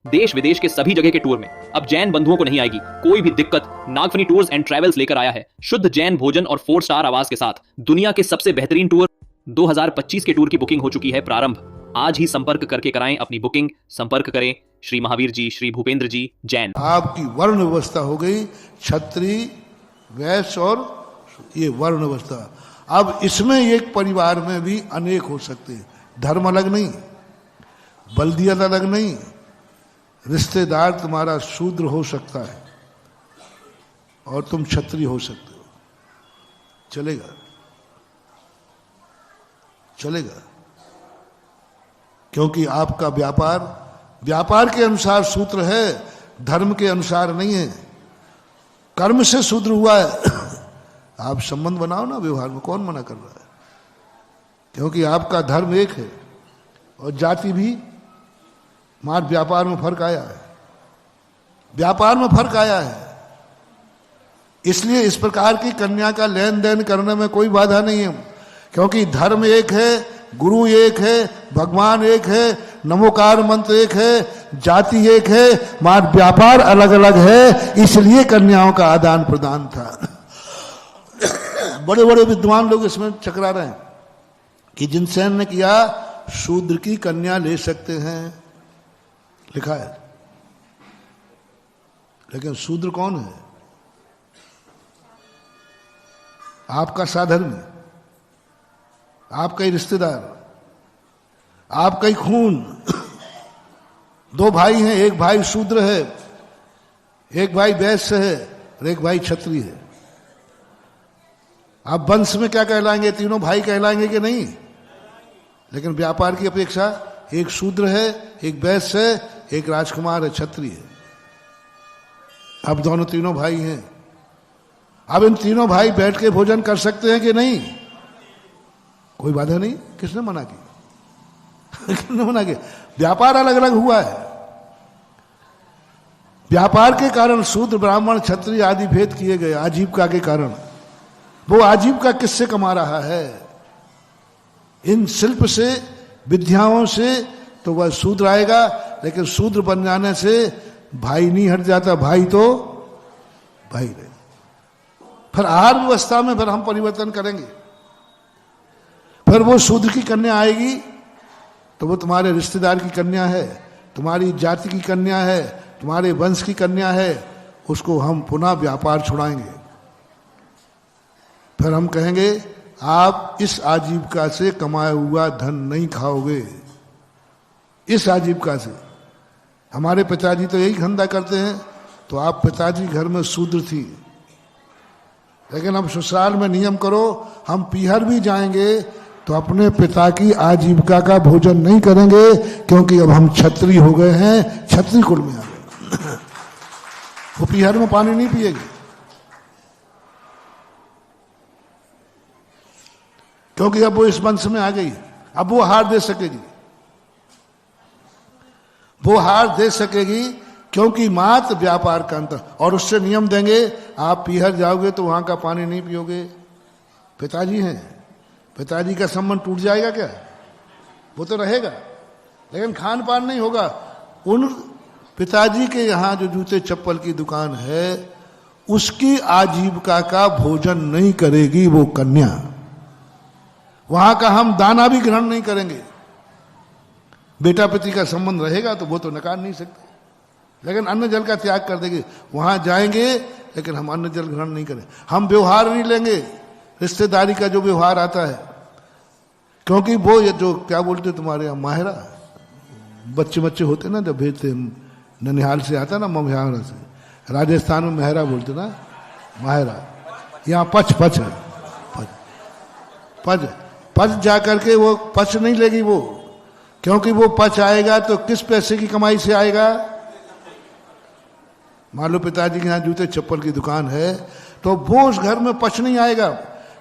देश विदेश के सभी जगह के टूर में अब जैन बंधुओं को नहीं आएगी कोई भी दिक्कत। नागफनी टूर्स एंड ट्रैवल्स लेकर आया है शुद्ध जैन भोजन और 4 स्टार आवास के साथ दुनिया के सबसे बेहतरीन टूर। 2025 के टूर की बुकिंग हो चुकी है प्रारंभ। आज ही संपर्क करके कराएं अपनी बुकिंग। संपर्क करें श्री महावीर जी, श्री भूपेंद्र जी, जैन। आपकी वर्ण व्यवस्था हो गई क्षत्रिय, वैश्य और ये वर्ण व्यवस्था। अब इसमें एक परिवार में भी अनेक हो सकते हैं, धर्म अलग नहीं, बल्दियत अलग नहीं, रिश्तेदार तुम्हारा शूद्र हो सकता है और तुम क्षत्रिय हो सकते हो। चलेगा चलेगा, क्योंकि आपका व्यापार के अनुसार सूत्र है, धर्म के अनुसार नहीं है। कर्म से शूद्र हुआ है। आप संबंध बनाओ ना व्यवहार में, कौन मना कर रहा है? क्योंकि आपका धर्म एक है और जाति भी, मार व्यापार में फर्क आया है, व्यापार में फर्क आया है। इसलिए इस प्रकार की कन्या का लेन देन करने में कोई बाधा नहीं है, क्योंकि धर्म एक है, गुरु एक है, भगवान एक है, नमोकार मंत्र एक है, जाति एक है, मार व्यापार अलग अलग है। इसलिए कन्याओं का आदान प्रदान था। बड़े बड़े विद्वान लोग इसमें चकरा रहे हैं कि जिनसेन ने किया शूद्र की कन्या ले सकते हैं, लिखा है। लेकिन शूद्र कौन है? आपका साधर्मी, आपका ही रिश्तेदार, आपका ही खून। 2 भाई हैं, एक भाई शूद्र है, एक भाई वैश्य है और एक भाई क्षत्रिय है। आप वंश में क्या कहलाएंगे? तीनों भाई कहलाएंगे कि नहीं? लेकिन व्यापार की अपेक्षा एक शूद्र है, एक वैश्य है, एक राजकुमार है, क्षत्रिय है। अब दोनों तीनों भाई हैं। अब इन तीनों भाई बैठ के भोजन कर सकते हैं कि नहीं? कोई बाधा नहीं। किसने मना किया? किसने मना किया? व्यापार अलग अलग हुआ है। व्यापार के कारण शूद्र, ब्राह्मण, क्षत्रिय आदि भेद किए गए आजीविका के कारण। वो आजीविका किससे कमा रहा है? इन शिल्प से, विद्याओं से, तो वह शूद्र आएगा। लेकिन शूद्र बन जाने से भाई नहीं हट जाता, भाई तो भाई रहे। फिर आहार व्यवस्था में फिर हम परिवर्तन करेंगे। फिर वो शूद्र की कन्या आएगी तो वो तुम्हारे रिश्तेदार की कन्या है, तुम्हारी जाति की कन्या है, तुम्हारे वंश की कन्या है। उसको हम पुनः व्यापार छुड़ाएंगे। फिर हम कहेंगे आप इस आजीविका से कमाया हुआ धन नहीं खाओगे। इस आजीविका से हमारे पिताजी तो यही धंधा करते हैं, तो आप पिताजी घर में शूद्र थी। लेकिन अब ससुराल में नियम करो, हम पीहर भी जाएंगे तो अपने पिता की आजीविका का भोजन नहीं करेंगे, क्योंकि अब हम क्षत्रिय हो गए हैं, क्षत्रिय कुल में आ गए। वो पीहर में पानी नहीं पिएगी, क्योंकि अब वो इस वंश में आ गई। अब वो हार दे सकेगी, वो हार दे सकेगी, क्योंकि मात्र व्यापार का अंतर। और उससे नियम देंगे, आप पीहर जाओगे तो वहां का पानी नहीं पियोगे। पिताजी हैं, पिताजी का संबंध टूट जाएगा क्या? वो तो रहेगा, लेकिन खान पान नहीं होगा। उन पिताजी के यहाँ जो जूते चप्पल की दुकान है, उसकी आजीविका का भोजन नहीं करेगी वो कन्या। वहां का हम दाना भी ग्रहण नहीं करेंगे। बेटा पति का संबंध रहेगा तो वो तो नकार नहीं सकते, लेकिन अन्न जल का त्याग कर देंगे। वहां जाएंगे लेकिन हम अन्न जल ग्रहण नहीं करें। हम व्यवहार नहीं लेंगे, रिश्तेदारी का जो व्यवहार आता है, क्योंकि वो ये जो क्या बोलते तुम्हारे यहाँ माहरा, बच्चे होते ना, जब भेजते ननिहाल से आता ना, मम्हारा से, राजस्थान में महरा बोलते ना, माहरा। यहाँ पच है, पच जा करके वो पच नहीं लेगी वो, क्योंकि वो पच आएगा तो किस पैसे की कमाई से आएगा? मान लो पिताजी के यहाँ जूते चप्पल की दुकान है, तो वो उस घर में पच नहीं आएगा,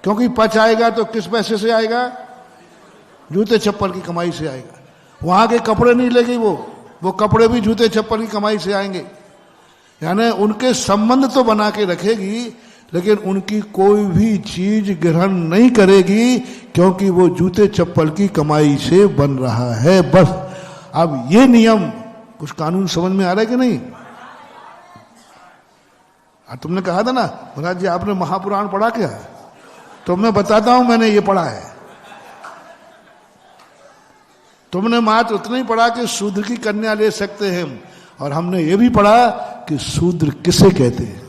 क्योंकि पच आएगा तो किस पैसे से आएगा? जूते चप्पल की कमाई से आएगा। वहां के कपड़े नहीं लेगी वो कपड़े भी जूते चप्पल की कमाई से आएंगे। यानी उनके संबंध तो बना के रखेगी, लेकिन उनकी कोई भी चीज ग्रहण नहीं करेगी, क्योंकि वो जूते चप्पल की कमाई से बन रहा है। बस अब ये नियम कुछ कानून समझ में आ रहा है कि नहीं? तुमने कहा था ना महाराज जी आपने महापुराण पढ़ा क्या? तो मैं बताता हूं मैंने ये पढ़ा है। तुमने मात्र उतना ही पढ़ा कि शूद्र की कन्या ले सकते हैं, और हमने ये भी पढ़ा कि शूद्र किसे कहते हैं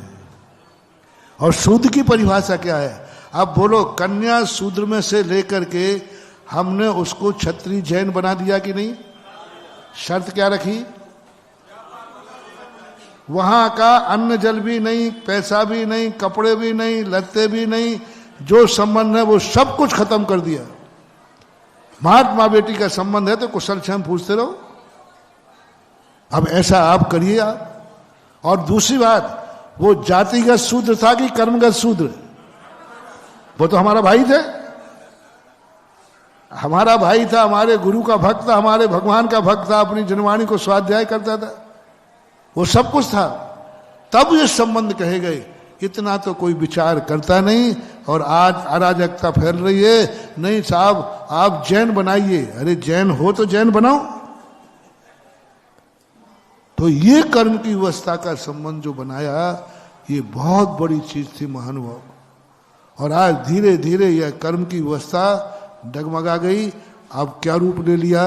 और शूद्र की परिभाषा क्या है। अब बोलो, कन्या शूद्र में से लेकर के हमने उसको क्षत्रिय जैन बना दिया कि नहीं? शर्त क्या रखी? वहां का अन्न जल भी नहीं, पैसा भी नहीं, कपड़े भी नहीं, लत्ते भी नहीं, जो संबंध है वो सब कुछ खत्म कर दिया। महात्मा बेटी का संबंध है तो कुशल क्षेम पूछते रहो। अब ऐसा आप करिए आप। और दूसरी बात, वो जातिगत शूद्र था कि कर्मगत शूद्र? वो तो हमारा भाई थे, हमारा भाई था, हमारे गुरु का भक्त था, हमारे भगवान का भक्त था, अपनी जनवाणी को स्वाध्याय करता था, वो सब कुछ था। तब ये संबंध कहे गए। इतना तो कोई विचार करता नहीं, और आज अराजकता फैल रही है। नहीं साहब आप जैन बनाइए। अरे जैन हो तो जैन बनाओ। तो ये कर्म की व्यवस्था का संबंध जो बनाया, ये बहुत बड़ी चीज थी महानुभाव। और आज धीरे धीरे यह कर्म की व्यवस्था डगमगा गई। अब क्या रूप ले लिया?